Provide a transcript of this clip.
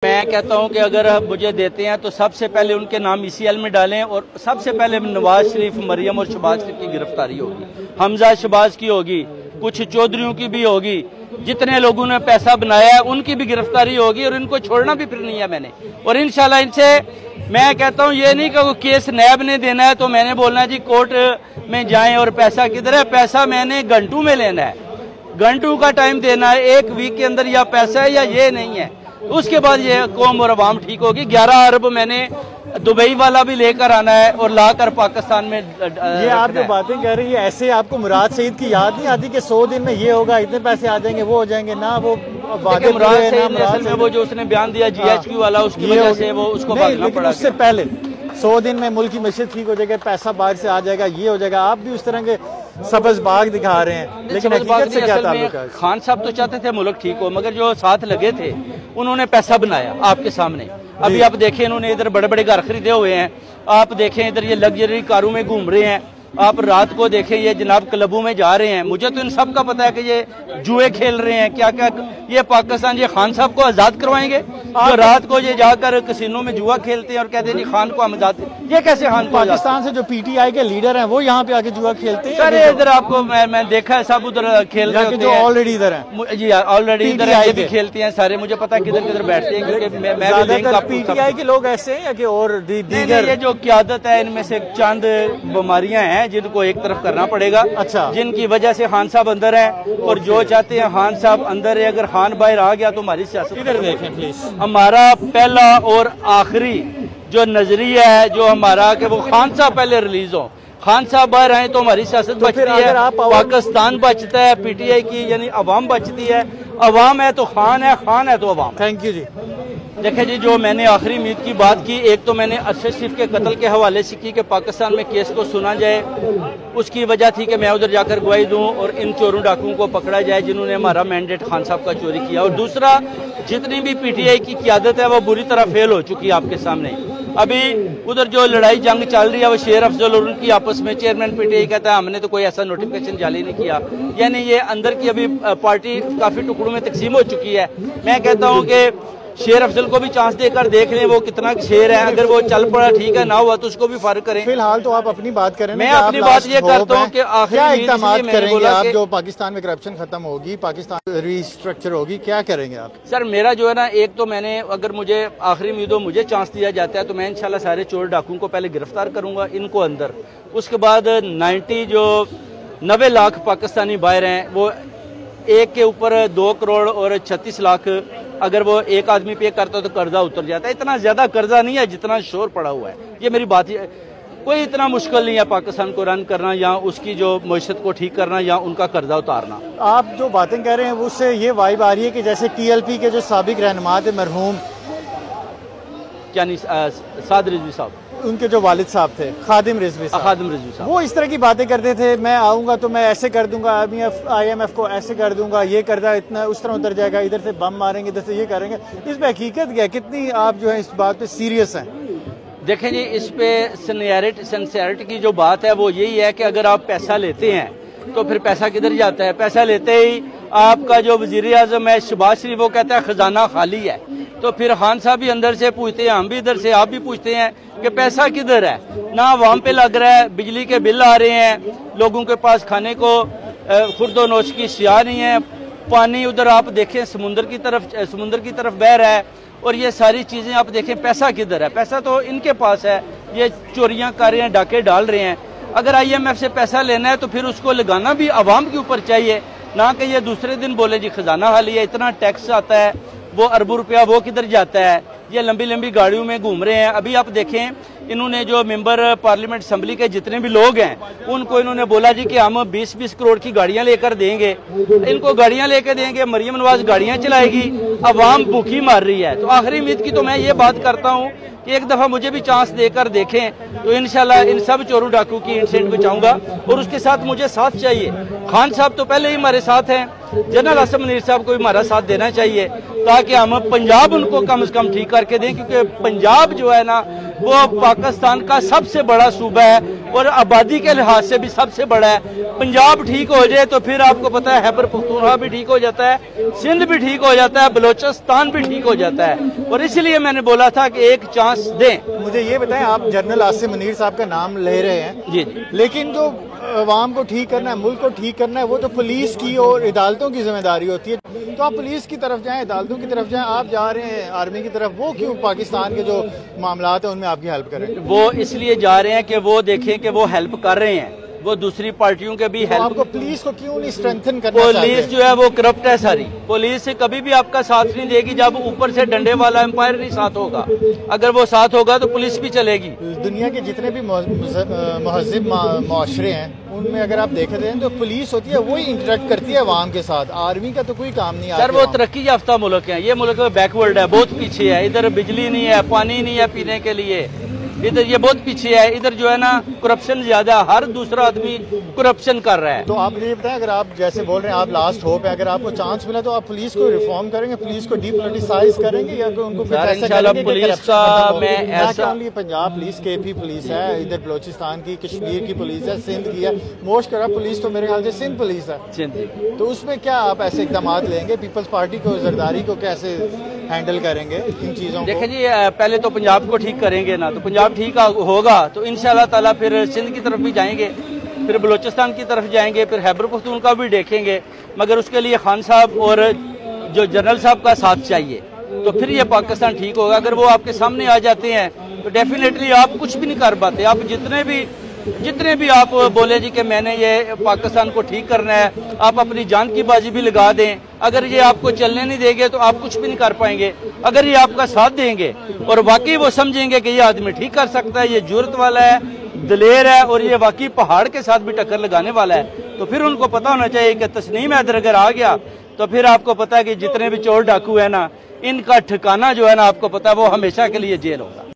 میں کہتا ہوں کہ اگر مجھے دیتے ہیں تو سب سے پہلے ان کے نام ECL میں ڈالیں اور سب سے پہلے نواز شریف، مریم اور شہباز شریف کی گرفتاری ہوگی، حمزہ شہباز کی ہوگی، کچھ چودھریوں کی بھی ہوگی، جتنے لوگوں نے پیسہ بنایا ہے ان کی بھی گرفتاری ہوگی اور ان کو چھوڑنا بھی پھر نہیں ہے میں نے۔ اور انشاءاللہ ان سے میں کہتا ہوں یہ نہیں کہ وہ کیس نیب نے دینا ہے تو میں نے بولنا ہے جی کورٹ میں جائیں اور پیسہ کدھر ہے، پیسہ میں نے گھنٹوں میں لینا ہے، گھنٹوں کا ٹائم دینا ہے، ایک ویک کے اندر یا پیسہ ہے یا یہ نہیں ہے، اس کے بعد یہ قوم اور عوام ٹھیک ہوگی۔ 11 ارب میں نے دبئی والا بھی لے کر آنا ہے اور لا کر پاکستان میں۔ یہ آپ جو باتیں کہہ رہی ہیں ایسے آپ کو مراد سعید کی یاد نہیں آتی کہ 100 دن میں یہ ہوگا، اتنے پیسے آ جائیں گے، وہ ہو جائیں گے؟ نہ وہ مراد سعید میں وہ جو اس نے بیان دیا GHQ والا، اس کی وجہ سے وہ اس کو بھاگنا پڑا۔ اس سے پہلے 100 دن میں ملک کی معیشت ٹھیک ہو جائے گا، پیسہ باہر سے آ جائے گا، یہ ہو جائے گا۔ آپ بھی اس طرح کے سبز باغ دکھا رہے ہیں، لیکن حقیقت سے کیا تعلق ہے؟ خان صاحب تو چاہتے تھے ملک ٹھیک ہو، مگر جو ساتھ لگے تھے انہوں نے پیسہ بنایا آپ کے سامنے۔ ابھی آپ دیکھیں انہوں نے ادھر بڑے بڑے گھر خریدے ہوئے ہیں، آپ دیکھیں ادھر یہ لگژری کاروں میں گھوم رہے ہیں، آپ رات کو دیکھیں یہ جناب کلبوں میں جا رہے ہیں۔ مجھے تو ان سب کا پتا ہے کہ یہ جوئے کھیل رہے ہیں، کیا کیا یہ پاکستان یہ خان صاحب کو آزاد کروائیں گے؟ جو رات کو یہ جا کر کسینوں میں جوا کھیلتے ہیں اور کہتے ہیں جی خان کو ہم آزاد، یہ کیسے خان کو؟ پاکستان سے جو PTI کے لیڈر ہیں وہ یہاں پہ آ کے جوا کھیلتے ہیں؟ سر ادھر آپ کو میں دیکھا ہے سب ادھر کھیل رہے ہوتے ہیں، آلریڈی ادھر ہیں جی آلریڈی ادھر یہ بھی کھیلتے ہیں سارے، مجھے پتا ہے کدھر کدھر بیٹھتے ہیں کیونکہ میں PTI کے لوگ ایسے ہیں یا کہ اور دیگر؟ یہ جو قیادت ہے ان میں سے چند بیماریاں ہیں جن کو ایک طرف کرنا پڑے گا، جن کی وجہ سے خان صاحب اندر ہیں اور جو چاہتے ہیں خان صاحب اندر ہے، اگر خان باہر آ گیا تو ہماری سیاست۔ ادھر دیکھیں پلیز، ہمارا پہلا اور آخری جو نظریہ ہے جو ہمارا کہ وہ خان صاحب پہلے ریلیز ہو، خان صاحب باہر آئیں تو ہماری سیاست بچتی ہے، پاکستان بچتا ہے، PTI کی یعنی عوام بچتی ہے، عوام ہے تو خان ہے، خان ہے تو عوام۔ تھینک یو جی۔ دیکھیں جی جو میں نے آخری امید کی بات کی، ایک تو میں نے ارشد شریف کے قتل کے حوالے سے کی کہ پاکستان میں کیس کو سنا جائے، اس کی وجہ تھی کہ میں ادھر جا کر گواہی دوں اور ان چوروں ڈاکوؤں کو پکڑا جائے جنہوں نے ہمارا مینڈیٹ خان صاحب کا چوری کیا، اور دوسرا جتنی بھی PTI کی قیادت ہے وہ بری طرح فیل ہو چکی ہے آپ کے سامنے۔ ابھی ادھر جو لڑائی جنگ چل رہی ہے وہ شیر افضل اور ان کی آپس میں، چیئرمین PTI کہتا ہے ہم نے تو کوئی ایسا نوٹیفکیشن جاری نہیں کیا، یعنی یہ اندر کی ابھی پارٹی کافی ٹکڑوں میں تقسیم ہو چکی ہے۔ میں کہتا ہوں کہ شیر افضل کو بھی چانس دے کر دیکھ لیں وہ کتنا شیر ہے، اگر وہ چل پڑا ٹھیک ہے، نہ ہوا تو اس کو بھی فارغ کریں۔ فی الحال تو آپ اپنی بات کریں، میں اپنی بات یہ کرتا ہوں کہ آخری کیا اقدامات کریں گے آپ جو پاکستان میں کرپشن ختم ہوگی، پاکستان ری اسٹرکچر ہوگی، کیا کریں گے آپ؟ سر میرا جو ہے نا ایک تو میں نے اگر مجھے آخری امید ہو مجھے چانس دیا جاتا ہے تو میں انشاءاللہ سارے چور ڈاکوؤں کو پہلے گرفتار کروں گا، ان کو اندر، اس کے بعد 90 لاکھ پاکستانی باہر ہیں، وہ ایک کے اوپر 2 کروڑ اور 36 لاکھ اگر وہ ایک آدمی پے کرتا تو قرضہ اتر جاتا ہے۔ اتنا زیادہ قرضہ نہیں ہے جتنا شور پڑا ہوا ہے، یہ میری بات ہے، کوئی اتنا مشکل نہیں ہے پاکستان کو رن کرنا یا اس کی جو معیشت کو ٹھیک کرنا یا ان کا قرضہ اتارنا۔ آپ جو باتیں کہہ رہے ہیں اس سے یہ وائب آ رہی ہے کہ جیسے TLP کے جو سابق رہنما تھے مرحوم یعنی سعد رضوی صاحب، ان کے جو والد صاحب تھے خادم رضوی صاحب، وہ اس طرح کی باتیں کرتے تھے، میں آؤں گا تو میں ایسے کر دوں گا، IMF کو ایسے کر دوں گا، یہ کردہ اتنا اس طرح اتر جائے گا، ادھر سے بم ماریں گے، ادھر سے یہ کریں گے۔ اس پہ حقیقت کیا، کتنی آپ جو ہے اس بات پہ سیریس ہیں؟ دیکھیں جی اس پہ سنسیئرٹی کی جو بات ہے وہ یہی ہے کہ اگر آپ پیسہ لیتے ہیں تو پھر پیسہ کدھر جاتا ہے؟ پیسہ لیتے ہی آپ کا جو وزیر اعظم ہے شہباز شریف وہ کہتا ہے خزانہ خالی ہے، تو پھر خان صاحب بھی اندر سے پوچھتے ہیں، ہم بھی ادھر سے، آپ بھی پوچھتے ہیں کہ پیسہ کدھر ہے؟ نہ عوام پہ لگ رہا ہے، بجلی کے بل آ رہے ہیں، لوگوں کے پاس کھانے کو خورد و نوش کی اشیاء نہیں ہے، پانی ادھر آپ دیکھیں سمندر کی طرف بہ رہا ہے، اور یہ ساری چیزیں آپ دیکھیں پیسہ کدھر ہے؟ پیسہ تو ان کے پاس ہے، یہ چوریاں کر رہے ہیں، ڈاکے ڈال رہے ہیں۔ اگر IMF سے پیسہ لینا ہے تو پھر اس کو لگانا بھی عوام کے اوپر چاہیے، نہ کہ یہ دوسرے دن بولے جی خزانہ خالی ہے، اتنا ٹیکس آتا ہے، وہ اربوں روپیہ وہ کدھر جاتا ہے؟ یہ لمبی لمبی گاڑیوں میں گھوم رہے ہیں۔ ابھی آپ دیکھیں انہوں نے جو ممبر پارلیمنٹ اسمبلی کے جتنے بھی لوگ ہیں ان کو انہوں نے بولا جی کہ ہم 20 کروڑ کی گاڑیاں لے کر دیں گے، ان کو گاڑیاں لے کے دیں گے، مریم نواز گاڑیاں چلائے گی، عوام بھوکی مار رہی ہے۔ تو آخری امید کی تو میں یہ بات کرتا ہوں کہ ایک دفعہ مجھے بھی چانس دے کر دیکھیں تو انشاءاللہ ان سب چوروں ڈاکو کی انسیڈنٹ بچاؤں گا، اور اس کے ساتھ مجھے ساتھ چاہیے۔ خان صاحب تو پہلے ہی ہمارے ساتھ ہیں، جنرل اسم منیر صاحب کو بھی ہمارا ساتھ دینا چاہیے تاکہ ہم پنجاب ان کو کم از کم ٹھیک کر کے دیں، کیونکہ پنجاب جو ہے نا وہ پاکستان کا سب سے بڑا صوبہ ہے اور آبادی کے لحاظ سے بھی سب سے بڑا ہے۔ پنجاب ٹھیک ہو جائے تو پھر آپ کو پتا ہے خیبر پختونخوا بھی ٹھیک ہو جاتا ہے، سندھ بھی ٹھیک ہو جاتا ہے، بلوچستان بھی ٹھیک ہو جاتا ہے، اور اسی لیے میں نے بولا تھا کہ ایک چانس دیں۔ مجھے یہ بتائیں، آپ جنرل عاصم منیر صاحب کا نام لے رہے ہیں جی، لیکن جو عوام کو ٹھیک کرنا ہے، ملک کو ٹھیک کرنا ہے، وہ تو پولیس کی اور عدالتوں کی ذمہ داری ہوتی ہے۔ تو آپ پولیس کی طرف جائیں، عدالتوں کی طرف جائیں، آپ جا رہے ہیں آرمی کی طرف، وہ کیوں پاکستان کے جو معاملات ہیں ان میں آپ کی ہیلپ کریں؟ وہ اس لیے جا رہے ہیں کہ وہ دیکھیں کہ وہ ہیلپ کر رہے ہیں، وہ دوسری پارٹیوں کے بھی آپ کو پولیس کو کیوں نہیں اسٹرینتھن کرنا چاہتے؟ پولیس جو ہے وہ کرپٹ ہے ساری، پولیس کبھی بھی آپ کا ساتھ نہیں دے گی جب اوپر سے ڈنڈے والا امپائر نہیں ساتھ ہوگا، اگر وہ ساتھ ہوگا تو پولیس بھی چلے گی۔ دنیا کے جتنے بھی مہذب معاشرے ہیں ان میں اگر آپ دیکھتے ہیں تو پولیس ہوتی ہے وہی انٹریکٹ کرتی ہے عوام کے ساتھ، آرمی کا تو کوئی کام نہیں۔ سر وہ ترقی یافتہ ملک ہیں، یہ ملک بیکورڈ ہے، بہت پیچھے ہے، ادھر بجلی نہیں ہے، پانی نہیں ہے پینے کے لیے، ادھر یہ بہت پیچھے ہے، ادھر جو ہے نا کرپشن زیادہ، ہر دوسرا آدمی کرپشن کر رہا ہے۔ تو آپ یہ بتائیں، اگر آپ جیسے بول رہے ہیں آپ لاسٹ ہوپ ہے، اگر آپ کو چانس ملا تو آپ پولیس کو ریفارم کریں گے، پولیس کو ڈی پولیٹیسائز کریں گے، یا ان کو پولیس کا میں ایسا پنجاب پولیس، کے پی پولیس ہے، ادھر بلوچستان کی، کشمیر کی پولیس ہے، سندھ کی ہے، موسٹ کرپٹ پولیس تو میرے خیال سے سندھ پولیس ہے، تو اس میں کیا آپ ایسے اقدامات لیں گے؟ پیپلز پارٹی کو، زرداری کو کیسے ہینڈل کریں گے ان چیزوں کو؟ دیکھیں جی، پہلے تو پنجاب کو ٹھیک کریں گے نا، تو پنجاب ٹھیک ہوگا تو انشاءاللہ تعالی پھر سندھ کی طرف بھی جائیں گے، پھر بلوچستان کی طرف جائیں گے، پھر خیبر پختونخوا بھی دیکھیں گے، مگر اس کے لیے خان صاحب اور جو جنرل صاحب کا ساتھ چاہیے، تو پھر یہ پاکستان ٹھیک ہوگا۔ اگر وہ آپ کے سامنے آ جاتے ہیں تو ڈیفینیٹلی آپ کچھ بھی نہیں کر پاتے، آپ جتنے بھی آپ بولے جی کہ میں نے یہ پاکستان کو ٹھیک کرنا ہے، آپ اپنی جان کی بازی بھی لگا دیں، اگر یہ آپ کو چلنے نہیں دیں گے تو آپ کچھ بھی نہیں کر پائیں گے۔ اگر یہ آپ کا ساتھ دیں گے اور واقعی وہ سمجھیں گے کہ یہ آدمی ٹھیک کر سکتا ہے، یہ جرت والا ہے، دلیر ہے، اور یہ واقعی پہاڑ کے ساتھ بھی ٹکر لگانے والا ہے، تو پھر ان کو پتہ ہونا چاہیے کہ تسنیم حیدر اگر آ گیا تو پھر آپ کو پتا ہے کہ جتنے بھی چور ڈاکو ہے نا، ان کا ٹھکانہ جو ہے نا آپ کو پتا ہے وہ ہمیشہ کے لیے جیل ہوگا۔